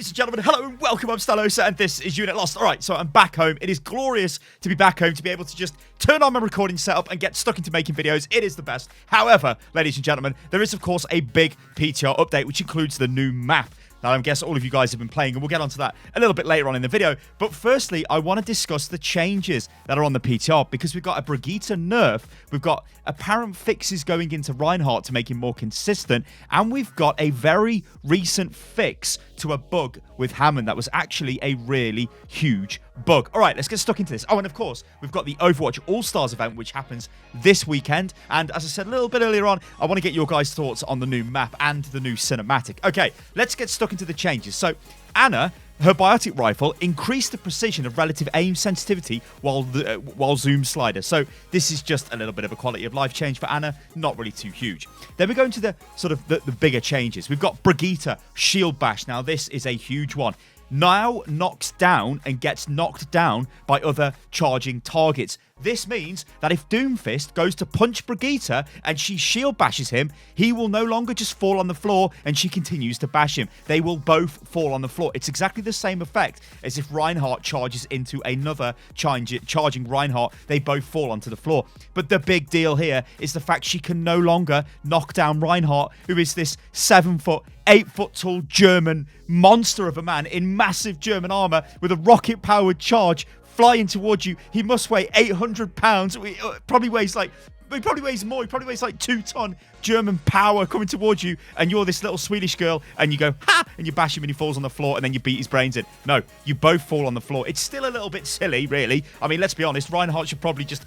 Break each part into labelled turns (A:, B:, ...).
A: Ladies and gentlemen, hello and welcome. I'm Stylosa and this is Unit Lost. Alright, so I'm back home. It is glorious to be back home, to be able to just turn on my recording setup and get stuck into making videos. It is the best. However, ladies and gentlemen, there is of course a big PTR update, which includes the new map. Now, I guess all of you guys have been playing, and we'll get onto that a little bit later on in the video. But firstly, I want to discuss the changes that are on the PTR, because we've got a Brigitta nerf, we've got apparent fixes going into Reinhardt to make him more consistent, and we've got a very recent fix to a bug with Hammond that was actually a really huge bug. All right, let's get stuck into this. Oh, and of course, we've got the Overwatch All-Stars event, which happens this weekend. And as I said a little bit earlier on, I want to get your guys' thoughts on the new map and the new cinematic. Okay, let's get stuck into the changes. So, Anna, her biotic rifle increased the precision of relative aim sensitivity while zoom slider. So this is just a little bit of a quality of life change for Anna, not really too huge. Then we go into the sort of the bigger changes. We've got Brigitta shield bash. Now this is a huge one. Now knocks down and gets knocked down by other charging targets. This means that if Doomfist goes to punch Brigitta and she shield bashes him, he will no longer just fall on the floor and she continues to bash him. They will both fall on the floor. It's exactly the same effect as if Reinhardt charges into another charging Reinhardt. They both fall onto the floor. But the big deal here is the fact she can no longer knock down Reinhardt, who is this 7 foot, 8 foot tall German monster of a man in massive German armor with a rocket powered charge flying towards you. He must weigh 800 pounds. He probably weighs more. He probably weighs like 2 ton German power coming towards you. And you're this little Swedish girl and you go, ha! And you bash him and he falls on the floor and then you beat his brains in. No, you both fall on the floor. It's still a little bit silly, really. I mean, let's be honest. Reinhardt should probably just,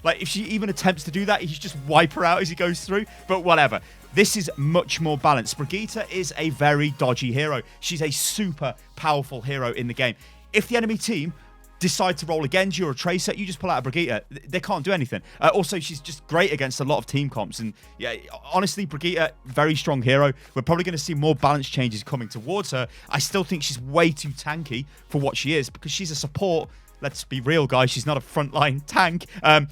A: if she even attempts to do that, he should just wipe her out as he goes through. But whatever. This is much more balanced. Brigitta is a very dodgy hero. She's a super powerful hero in the game. If the enemy team decide to roll against you or a tracer, you just pull out a Brigitta. They can't do anything. Also, she's just great against a lot of team comps. And yeah, honestly, Brigitta, very strong hero. We're probably going to see more balance changes coming towards her. I still think she's way too tanky for what she is, because she's a support. Let's be real, guys. She's not a frontline tank.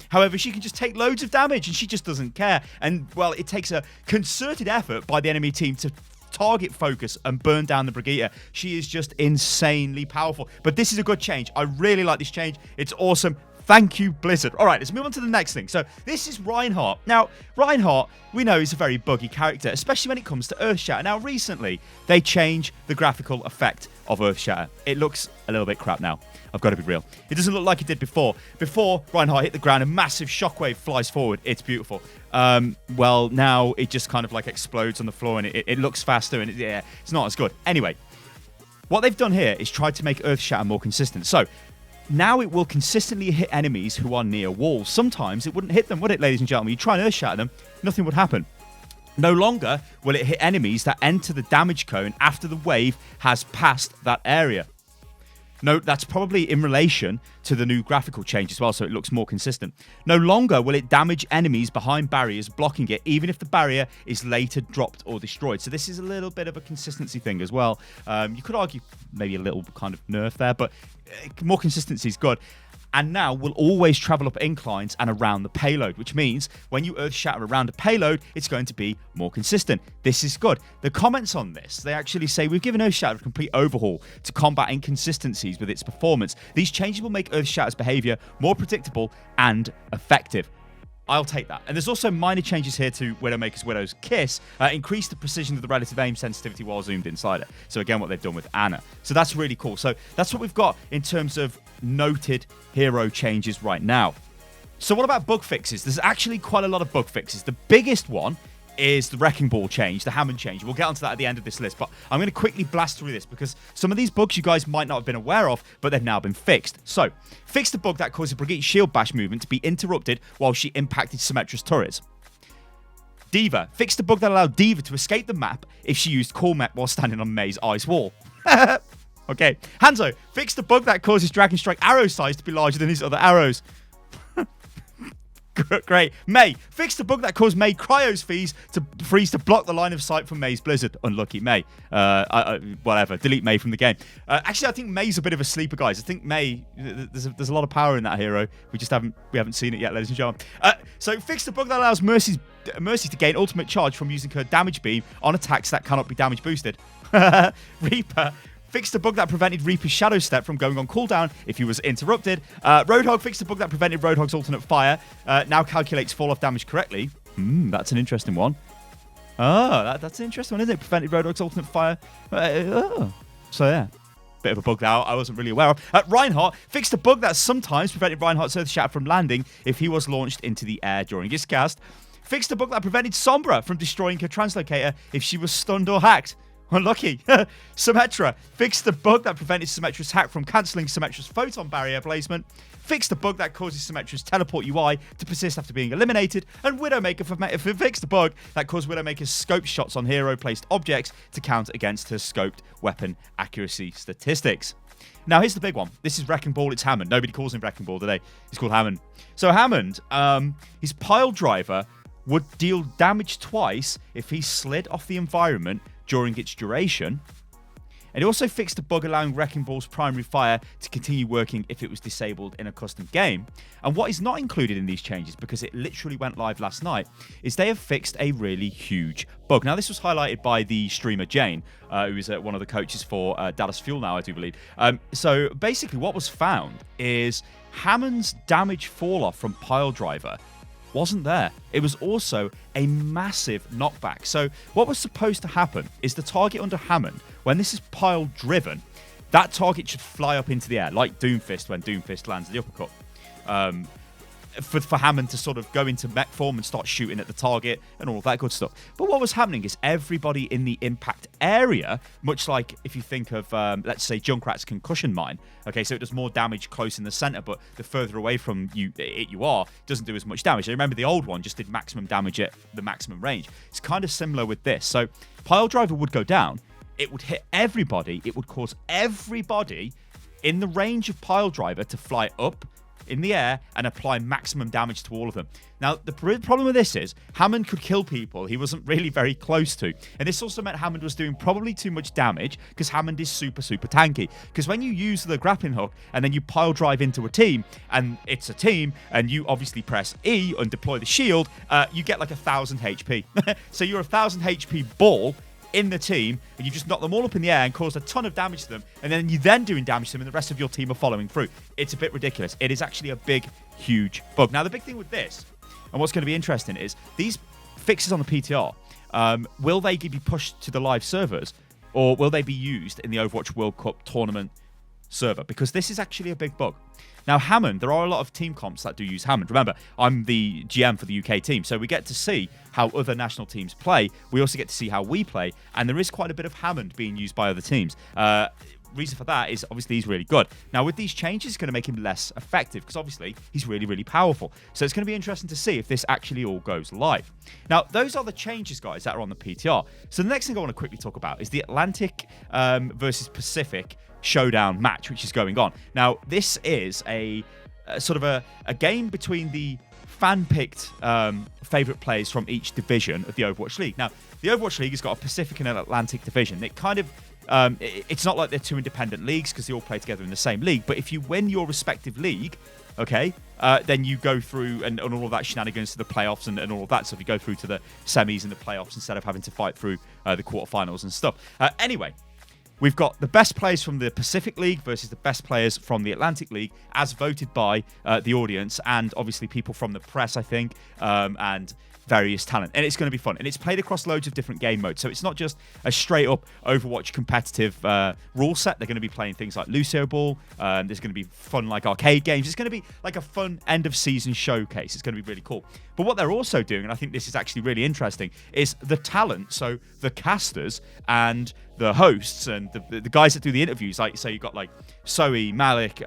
A: However, she can just take loads of damage and she just doesn't care. And, well, it takes a concerted effort by the enemy team to target focus and burn down the Brigitta. She is just insanely powerful. But this is a good change. I really like this change. It's awesome. Thank you, Blizzard. All right, let's move on to the next thing. So this is Reinhardt. Now, Reinhardt, we know, is a very buggy character, especially when it comes to earthshatter. Now, recently, they changed the graphical effect of earthshatter. It looks a little bit crap now. I've got to be real. It doesn't look like it did before. Before, Reinhardt hit the ground, a massive shockwave flies forward. It's beautiful. Well, now it just kind of like explodes on the floor and it looks faster and yeah, it's not as good. Anyway, what they've done here is tried to make earthshatter more consistent. So now it will consistently hit enemies who are near walls. Sometimes it wouldn't hit them, would it, ladies and gentlemen? You try and earthshatter them, nothing would happen. No longer will it hit enemies that enter the damage cone after the wave has passed that area. No, that's probably in relation to the new graphical change as well, so it looks more consistent. No longer will it damage enemies behind barriers blocking it, even if the barrier is later dropped or destroyed. So this is a little bit of a consistency thing as well. You could argue maybe a little kind of nerf there, but more consistency is good. And now will always travel up inclines and around the payload, which means when you earthshatter around a payload, it's going to be more consistent. This is good. The comments on this, they actually say, we've given earthshatter a complete overhaul to combat inconsistencies with its performance. These changes will make earthshatter's behavior more predictable and effective. I'll take that. And there's also minor changes here to Widowmaker's Widow's Kiss. Increase the precision of the relative aim sensitivity while zoomed inside it. So again, what they've done with Anna. So that's really cool. So that's what we've got in terms of noted hero changes right now. So what about bug fixes? There's actually quite a lot of bug fixes. The biggest one is the Wrecking Ball change, the Hammond change. We'll get onto that at the end of this list, but I'm going to quickly blast through this because some of these bugs you guys might not have been aware of, but they've now been fixed. So, fix the bug that causes Brigitte's shield bash movement to be interrupted while she impacted Symmetra's turrets. Diva, fix the bug that allowed Diva to escape the map if she used Core Mech while standing on May's ice wall. Okay. Hanzo, fix the bug that causes Dragon Strike arrow size to be larger than his other arrows. Great. May, fix the bug that caused May Cryo's freeze to block the line of sight from May's Blizzard. Unlucky May. Whatever. Delete May from the game. Actually, I think May's a bit of a sleeper, guys. I think May, there's a lot of power in that hero. We haven't seen it yet, ladies and gentlemen. So fix the bug that allows Mercy to gain ultimate charge from using her damage beam on attacks that cannot be damage boosted. Reaper, fixed a bug that prevented Reaper's Shadow Step from going on cooldown if he was interrupted. Roadhog fixed a bug that prevented Roadhog's alternate fire. Now calculates fall-off damage correctly. That's an interesting one. Oh, that's an interesting one, isn't it? Prevented Roadhog's alternate fire. So yeah. Bit of a bug that I wasn't really aware of. Reinhardt fixed a bug that sometimes prevented Reinhardt's earthshatter from landing if he was launched into the air during his cast. Fixed a bug that prevented Sombra from destroying her translocator if she was stunned or hacked. Unlucky. Symmetra fixed the bug that prevented Symmetra's hack from cancelling Symmetra's photon barrier placement. Fixed the bug that causes Symmetra's teleport UI to persist after being eliminated. And Widowmaker fixed the bug that caused Widowmaker's scope shots on hero-placed objects to count against her scoped weapon accuracy statistics. Now, here's the big one. This is Wrecking Ball. It's Hammond. Nobody calls him Wrecking Ball today. He's called Hammond. So Hammond, his Piledriver would deal damage twice if he slid off the environment during its duration. And he also fixed a bug allowing Wrecking Ball's primary fire to continue working if it was disabled in a custom game. And what is not included in these changes, because it literally went live last night, is they have fixed a really huge bug. Now, this was highlighted by the streamer Jane, who is one of the coaches for Dallas Fuel now, I do believe. So basically what was found is Hammond's damage fall-off from Piledriver wasn't there. It was also a massive knockback. So what was supposed to happen is the target under Hammond, when this is pile driven, that target should fly up into the air, like Doomfist when Doomfist lands the uppercut. For Hammond to sort of go into mech form and start shooting at the target and all of that good stuff. But what was happening is everybody in the impact area, much like if you think of, let's say, Junkrat's concussion mine, okay, so it does more damage close in the center, but the further away from you are, it doesn't do as much damage. So remember, the old one just did maximum damage at the maximum range. It's kind of similar with this. So Piledriver would go down, it would hit everybody, it would cause everybody in the range of Piledriver to fly up in the air and apply maximum damage to all of them. Now, the problem with this is Hammond could kill people he wasn't really very close to. And this also meant Hammond was doing probably too much damage because Hammond is super, super tanky. Because when you use the grappling hook and then you pile drive into a team, and it's a team, and you obviously press E and deploy the shield, you get like 1,000 HP. So you're 1,000 HP ball in the team, and you just knock them all up in the air and cause a ton of damage to them, and then you're then doing damage to them, and the rest of your team are following through. It's a bit ridiculous. It is actually a big, huge bug. Now, the big thing with this, and what's going to be interesting, is these fixes on the PTR, will they be pushed to the live servers, or will they be used in the Overwatch World Cup tournament server? Because this is actually a big bug. Now, Hammond, there are a lot of team comps that do use Hammond. Remember, I'm the GM for the UK team, so we get to see how other national teams play. We also get to see how we play, and there is quite a bit of Hammond being used by other teams. Reason for that is obviously he's really good. Now, with these changes, it's going to make him less effective because obviously he's really, really powerful. So it's going to be interesting to see if this actually all goes live. Now, those are the changes, guys, that are on the PTR. So the next thing I want to quickly talk about is the Atlantic versus Pacific Showdown match, which is going on. Now, this is a sort of a game between the fan-picked favorite players from each division of the Overwatch League. Now, the Overwatch League has got a Pacific and an Atlantic division. It kind of it's not like they're two independent leagues because they all play together in the same league. But if you win your respective league, okay, then you go through and all of that shenanigans to the playoffs and all of that stuff. You go through to the semis and the playoffs instead of having to fight through the quarterfinals and stuff. Anyway, we've got the best players from the Pacific League versus the best players from the Atlantic League, as voted by the audience and obviously people from the press, I think, and various talent. And it's going to be fun. And it's played across loads of different game modes. So it's not just a straight-up Overwatch competitive rule set. They're going to be playing things like Lucio Ball. There's going to be fun, like, arcade games. It's going to be like a fun end-of-season showcase. It's going to be really cool. But what they're also doing, and I think this is actually really interesting, is the talent, so the casters and the hosts and the guys that do the interviews. Like, so you've got, like, Zoe, Malik,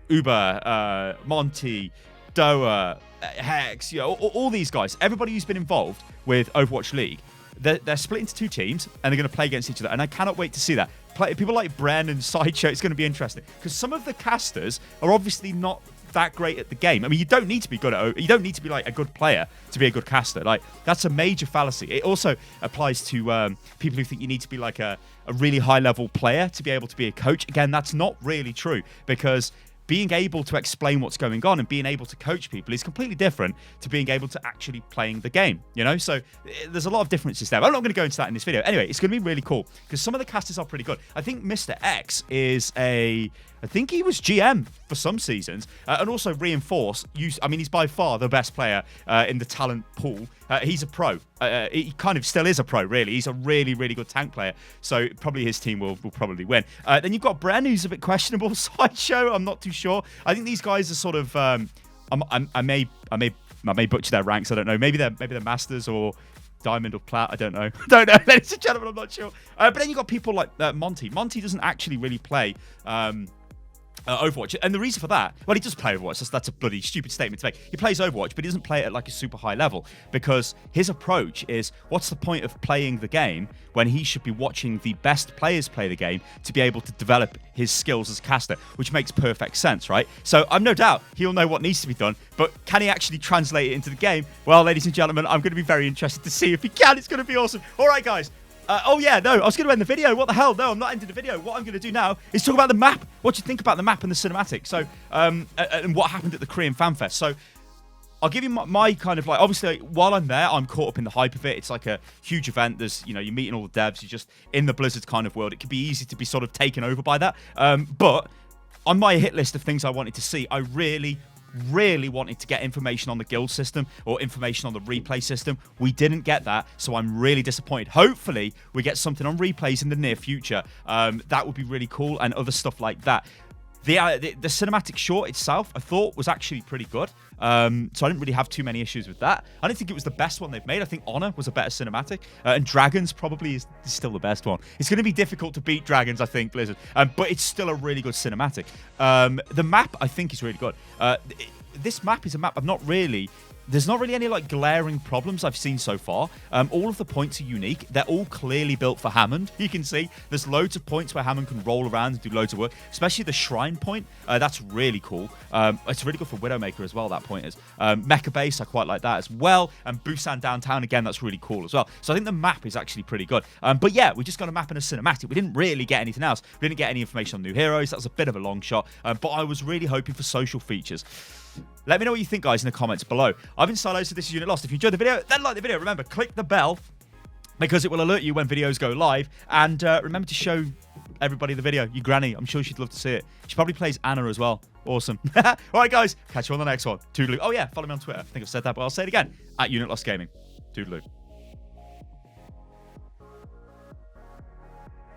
A: Uber, Monty, Doa, Hex, you know, all these guys, everybody who's been involved with Overwatch League, they're split into two teams and they're going to play against each other. And I cannot wait to see that. People like Bren and Sideshow, it's going to be interesting because some of the casters are obviously not that great at the game. I mean, you don't need to be good at, you don't need to be like a good player to be a good caster. Like, that's a major fallacy. It also applies to people who think you need to be like a really high level player to be able to be a coach. Again, that's not really true because being able to explain what's going on and being able to coach people is completely different to being able to actually playing the game, you know? So there's a lot of differences there. I'm not going to go into that in this video. Anyway, it's going to be really cool because some of the casters are pretty good. I think Mr. X is I think he was GM for some seasons, and also Reinforce. I mean, he's by far the best player in the talent pool. He's a pro. He kind of still is a pro, really. He's a really, really good tank player. So probably his team will probably win. Then you've got Bren, who's a bit questionable. Sideshow, I'm not too sure. I think these guys are sort of. I may butcher their ranks. I don't know. Maybe they're masters or diamond or plat. I don't know. Ladies and gentlemen, I'm not sure. But then you've got people like Monty. Monty doesn't actually really play Overwatch, and the reason for that, well, he does play Overwatch. That's a bloody stupid statement to make. He plays Overwatch, but he doesn't play it at like a super high level because his approach is, what's the point of playing the game when he should be watching the best players play the game to be able to develop his skills as a caster, which makes perfect sense, right? So I'm no doubt he'll know what needs to be done, but can he actually translate it into the game? Well, ladies and gentlemen, I'm going to be very interested to see if he can. It's going to be awesome. All right, guys. Oh, yeah, no, I was going to end the video. What the hell? No, I'm not ending the video. What I'm going to do now is talk about the map. What do you think about the map and the cinematic? So, and what happened at the Korean Fan Fest. So, I'll give you my kind of like, obviously, while I'm there, I'm caught up in the hype of it. It's like a huge event. There's, you know, you're meeting all the devs. You're just in the Blizzard kind of world. It can be easy to be sort of taken over by that. But on my hit list of things I wanted to see, I really wanted to get information on the guild system or information on the replay system. We didn't get that, so I'm really disappointed. Hopefully, we get something on replays in the near future. That would be really cool, and other stuff like that. The cinematic short itself, I thought, was actually pretty good. So I didn't really have too many issues with that. I don't think it was the best one they've made. I think Honor was a better cinematic. And Dragons probably is still the best one. It's going to be difficult to beat Dragons, I think, Blizzard. But it's still a really good cinematic. The map, I think, is really good. This map is a map there's not really any like glaring problems I've seen so far. All of the points are unique. They're all clearly built for Hammond. You can see there's loads of points where Hammond can roll around and do loads of work, especially the shrine point. That's really cool. It's really good for Widowmaker as well, that point is. Mecha Base, I quite like that as well. And Busan Downtown, again, that's really cool as well. So I think the map is actually pretty good. But yeah, we just got a map and a cinematic. We didn't really get anything else. We didn't get any information on new heroes. That was a bit of a long shot. But I was really hoping for social features. Let me know what you think, guys, in the comments below. I've been Stylosa, this is Unit Lost. If you enjoyed the video, then like the video. Remember, click the bell because it will alert you when videos go live. And remember to show everybody the video. Your granny, I'm sure she'd love to see it. She probably plays Anna as well. Awesome. All right, guys, catch you on the next one. Toodaloo. Oh, yeah, follow me on Twitter. I think I've said that, but I'll say it again. @Unit Lost Gaming. Toodaloo.